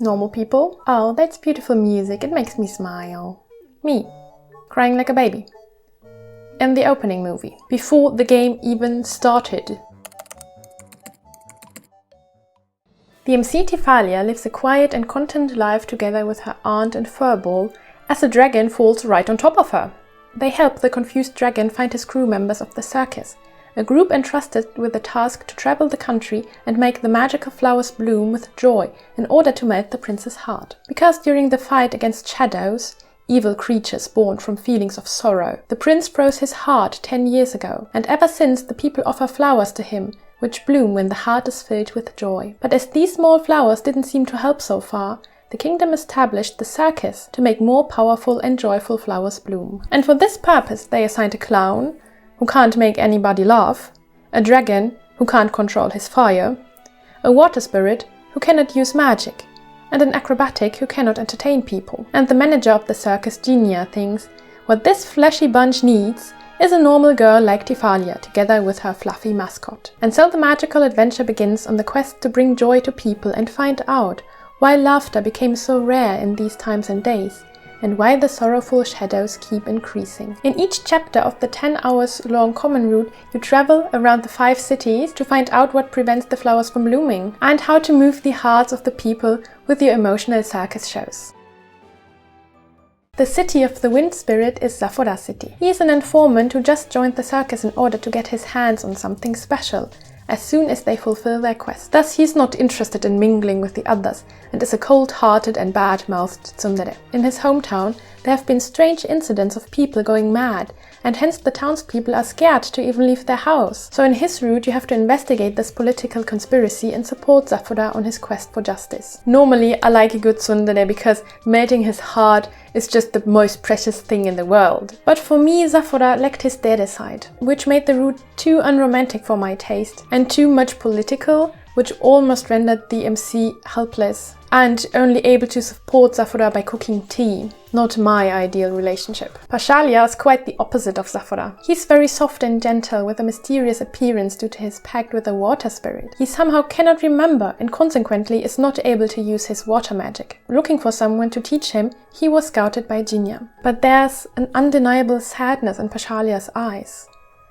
Normal people? Oh, that's beautiful music, it makes me smile. Me, crying like a baby. In the opening movie, before the game even started. The MC Tifalia lives a quiet and content life together with her aunt and furball, as a dragon falls right on top of her. They help the confused dragon find his crew members of the Circus, a group entrusted with the task to travel the country and make the magical flowers bloom with joy in order to melt the prince's heart. Because during the fight against shadows, evil creatures born from feelings of sorrow, the prince froze his heart 10 years ago, and ever since the people offer flowers to him, which bloom when the heart is filled with joy. But as these small flowers didn't seem to help so far, the kingdom established the Circus to make more powerful and joyful flowers bloom. And for this purpose they assigned a clown, who can't make anybody laugh, a dragon, who can't control his fire, a water spirit, who cannot use magic, and an acrobatic who cannot entertain people. And the manager of the Circus Genia thinks what this fleshy bunch needs is a normal girl like Tifalia, together with her fluffy mascot. And so the magical adventure begins on the quest to bring joy to people and find out why laughter became so rare in these times and days, and why the sorrowful shadows keep increasing. In each chapter of the 10 hours long common route, you travel around the 5 cities to find out what prevents the flowers from blooming, and how to move the hearts of the people with your emotional circus shows. The city of the wind spirit is Zaphora City. He is an informant who just joined the circus in order to get his hands on something special, as soon as they fulfill their quest. Thus he is not interested in mingling with the others, and is a cold-hearted and bad-mouthed tsundere. In his hometown there have been strange incidents of people going mad, and hence the townspeople are scared to even leave their house. So in his route you have to investigate this political conspiracy and support Zaphora on his quest for justice. Normally I like a good tsundere because melting his heart is just the most precious thing in the world. But for me, Zaphora lacked his dere side, which made the route too unromantic for my taste, and too much political, which almost rendered the MC helpless and only able to support Zaphora by cooking tea. Not my ideal relationship. Pashalia is quite the opposite of Zaphora. He's very soft and gentle, with a mysterious appearance due to his pact with the water spirit. He somehow cannot remember and consequently is not able to use his water magic. Looking for someone to teach him, he was scouted by Genia. But there's an undeniable sadness in Pashalia's eyes.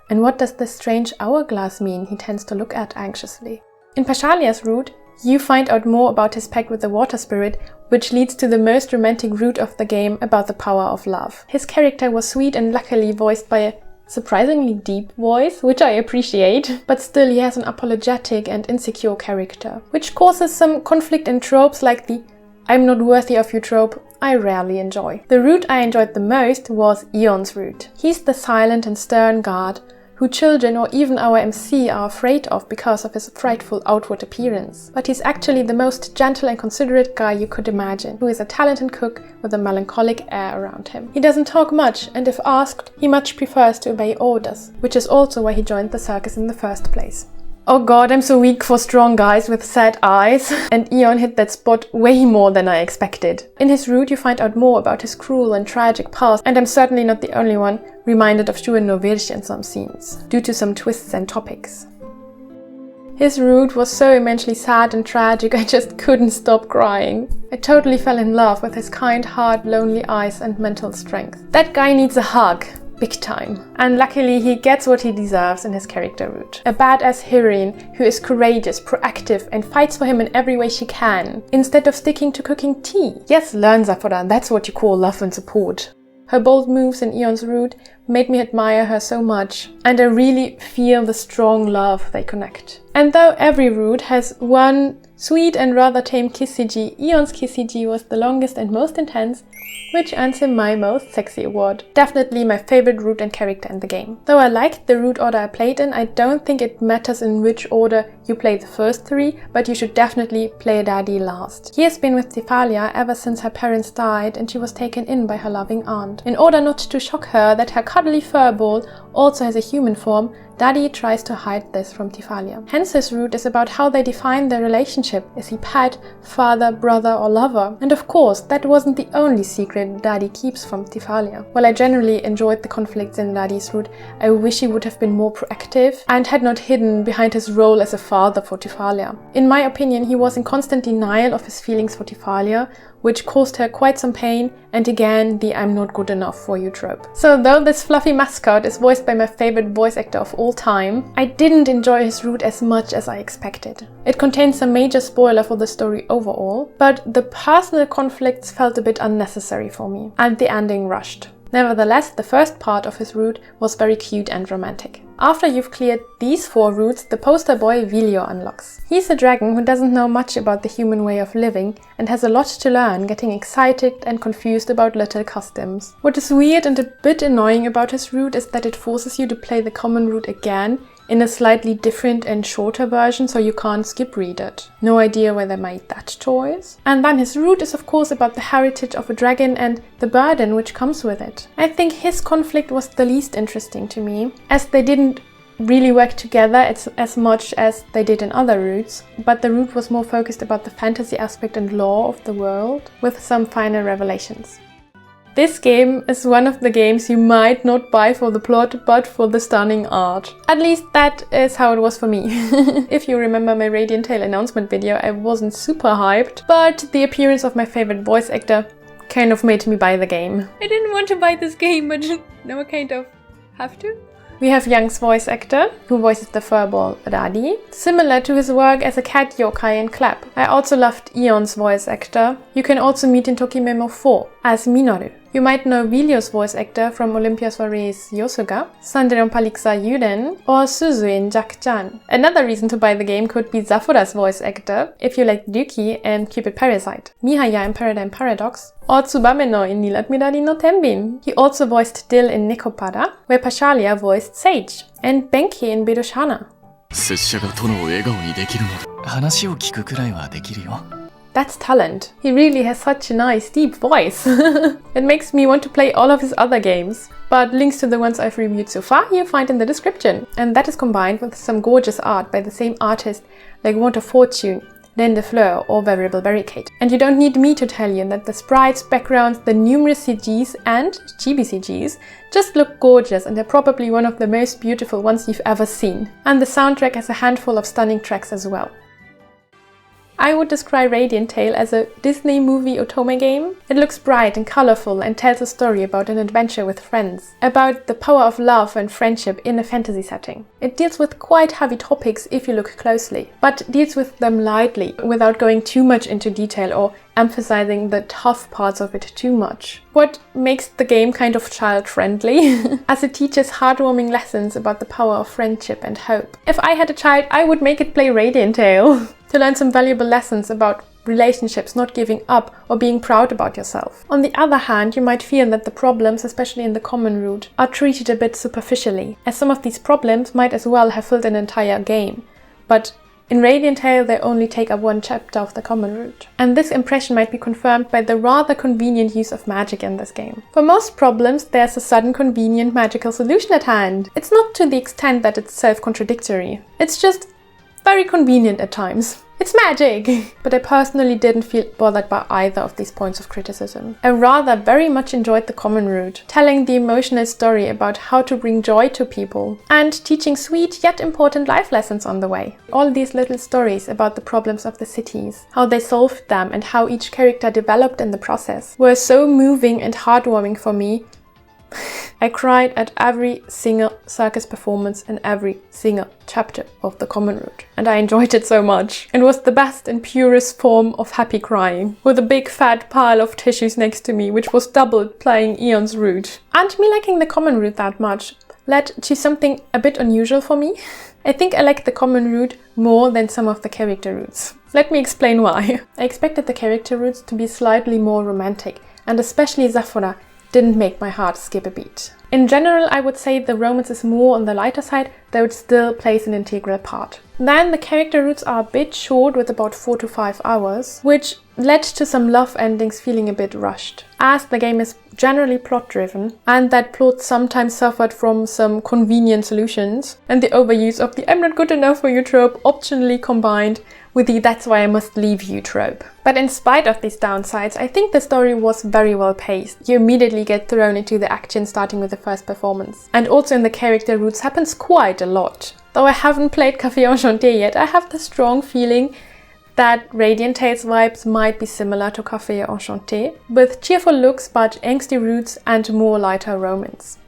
And what does this strange hourglass mean he tends to look at anxiously? In Pashalia's route, you find out more about his pact with the water spirit, which leads to the most romantic route of the game about the power of love. His character was sweet and luckily voiced by a surprisingly deep voice, which I appreciate, but still he has an apologetic and insecure character, which causes some conflict in tropes like the "I'm not worthy of you" trope I rarely enjoy. The route I enjoyed the most was Eon's route. He's the silent and stern guard who children or even our MC are afraid of because of his frightful outward appearance. But he's actually the most gentle and considerate guy you could imagine, who is a talented cook with a melancholic air around him. He doesn't talk much, and if asked, he much prefers to obey orders, which is also why he joined the circus in the first place. Oh god, I'm so weak for strong guys with sad eyes. And Eon hit that spot way more than I expected. In his route you find out more about his cruel and tragic past, and I'm certainly not the only one reminded of Shu and Novirch in some scenes, due to some twists and topics. His route was so immensely sad and tragic I just couldn't stop crying. I totally fell in love with his kind heart, lonely eyes and mental strength. That guy needs a hug. Big time. And luckily he gets what he deserves in his character route. A badass heroine who is courageous, proactive and fights for him in every way she can, instead of sticking to cooking tea. Yes, learn Zaphora, that's what you call love and support. Her bold moves in Eon's route made me admire her so much, and I really feel the strong love they connect. And though every route has one sweet and rather tame Kissiji, Eon's Kissiji was the longest and most intense, which earns him my most sexy award. Definitely my favorite route and character in the game. Though I liked the route order I played in, I don't think it matters in which order you play the first 3, but you should definitely play Daddy last. He has been with Tifalia ever since her parents died and she was taken in by her loving aunt. In order not to shock her that her cuddly furball also has a human form, Daddy tries to hide this from Tifalia. Hence his route is about how they define their relationship. Is he pet, father, brother or lover? And of course, that wasn't the only secret Daddy keeps from Tifalia. While I generally enjoyed the conflicts in Daddy's route, I wish he would have been more proactive and had not hidden behind his role as a father for Tifalia. In my opinion, he was in constant denial of his feelings for Tifalia, which caused her quite some pain, and again, the I'm not good enough for you trope. So though this fluffy mascot is voiced by my favorite voice actor of all time, I didn't enjoy his route as much as I expected. It contains some major spoiler for the story overall, but the personal conflicts felt a bit unnecessary for me, and the ending rushed. Nevertheless, the first part of his route was very cute and romantic. After you've cleared these 4 routes, the poster boy Vilio unlocks. He's a dragon who doesn't know much about the human way of living and has a lot to learn, getting excited and confused about little customs. What is weird and a bit annoying about his route is that it forces you to play the common route again in a slightly different and shorter version, so you can't skip read it. No idea why they made that choice. And then his route is of course about the heritage of a dragon and the burden which comes with it. I think his conflict was the least interesting to me, as they didn't really work together as much as they did in other routes, but the route was more focused about the fantasy aspect and lore of the world, with some final revelations. This game is one of the games you might not buy for the plot, but for the stunning art. At least that is how it was for me. If you remember my Radiant Tale announcement video, I wasn't super hyped, but the appearance of my favorite voice actor kind of made me buy the game. I didn't want to buy this game, but now I kind of have to. We have Young's voice actor, who voices the furball Radi, similar to his work as a cat yokai in Clap. I also loved Eon's voice actor. You can also meet in Tokimemo 4 as Minoru. You might know Vilio's voice actor from Olympia Soiree's Yosuga, Sanderon Paliksa Yuren, or Suzu in Jack-chan. Another reason to buy the game could be Zafura's voice actor, if you like Ryuki and Cupid Parasite, Mihaya in Paradigm Paradox, or Tsubame no in Nilatmirari no Tenbin. He also voiced Dill in Nekopada, where Pashalia voiced Sage, and Benki in Bidoshana. That's talent. He really has such a nice, deep voice. It makes me want to play all of his other games. But links to the ones I've reviewed so far you'll find in the description. And that is combined with some gorgeous art by the same artist like Want of Fortune, Laine de Fleur or Variable Barricade. And you don't need me to tell you that the sprites, backgrounds, the numerous CGs and chibi CGs just look gorgeous, and they're probably one of the most beautiful ones you've ever seen. And the soundtrack has a handful of stunning tracks as well. I would describe Radiant Tale as a Disney movie Otome game. It looks bright and colorful and tells a story about an adventure with friends, about the power of love and friendship in a fantasy setting. It deals with quite heavy topics if you look closely, but deals with them lightly, without going too much into detail or emphasizing the tough parts of it too much. What makes the game kind of child-friendly, as it teaches heartwarming lessons about the power of friendship and hope. If I had a child, I would make it play Radiant Tale to learn some valuable lessons about relationships, not giving up, or being proud about yourself. On the other hand, you might feel that the problems, especially in the common route, are treated a bit superficially, as some of these problems might as well have filled an entire game. But in Radiant Tale, they only take up 1 chapter of the common route. And this impression might be confirmed by the rather convenient use of magic in this game. For most problems, there's a sudden convenient magical solution at hand. It's not to the extent that it's self-contradictory. It's just very convenient at times. It's magic! But I personally didn't feel bothered by either of these points of criticism. I rather very much enjoyed the common route, telling the emotional story about how to bring joy to people, and teaching sweet yet important life lessons on the way. All these little stories about the problems of the cities, how they solved them, and how each character developed in the process were so moving and heartwarming for me. I cried at every single circus performance and every single chapter of the common route. And I enjoyed it so much. It was the best and purest form of happy crying, with a big fat pile of tissues next to me, which was doubled playing Eon's route. And me liking the common route that much led to something a bit unusual for me. I think I liked the common route more than some of the character routes. Let me explain why. I expected the character routes to be slightly more romantic, and especially Zafura didn't make my heart skip a beat. In general, I would say the romance is more on the lighter side, though it still plays an integral part. Then the character routes are a bit short, with about 4 to 5 hours, which led to some love endings feeling a bit rushed, as the game is generally plot driven, and that plot sometimes suffered from some convenient solutions, and the overuse of the I'm not good enough for you trope optionally combined with the "that's why I must leave you" trope. But in spite of these downsides, I think the story was very well paced. You immediately get thrown into the action starting with the first performance. And also in the character roots happens quite a lot. Though I haven't played Café Enchanté yet, I have the strong feeling that Radiant Tales vibes might be similar to Café Enchanté, with cheerful looks but angsty roots and more lighter romance.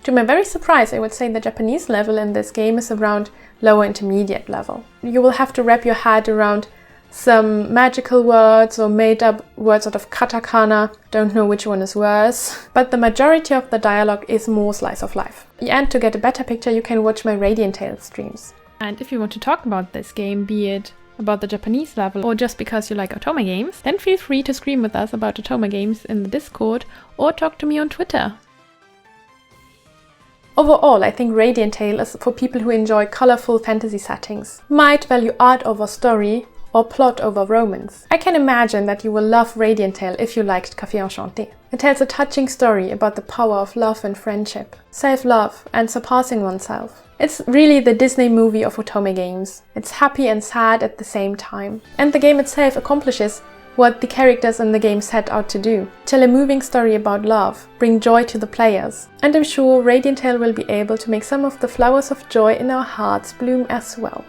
To my very surprise, I would say the Japanese level in this game is around lower intermediate level. You will have to wrap your head around some magical words or made up words out of katakana, don't know which one is worse, but the majority of the dialogue is more slice of life. And to get a better picture, you can watch my Radiant Tales streams. And if you want to talk about this game, be it about the Japanese level or just because you like Otome games, then feel free to scream with us about Otome games in the Discord or talk to me on Twitter. Overall, I think Radiant Tale is for people who enjoy colorful fantasy settings, might value art over story or plot over romance. I can imagine that you will love Radiant Tale if you liked Café Enchanté. It tells a touching story about the power of love and friendship, self-love and surpassing oneself. It's really the Disney movie of Otome games. It's happy and sad at the same time. And the game itself accomplishes what the characters in the game set out to do. Tell a moving story about love, bring joy to the players. And I'm sure Radiant Tale will be able to make some of the flowers of joy in our hearts bloom as well.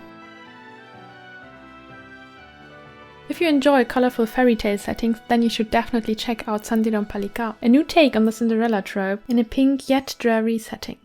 If you enjoy colorful fairy tale settings, then you should definitely check out Sandiron Palika, a new take on the Cinderella trope in a pink yet dreary setting.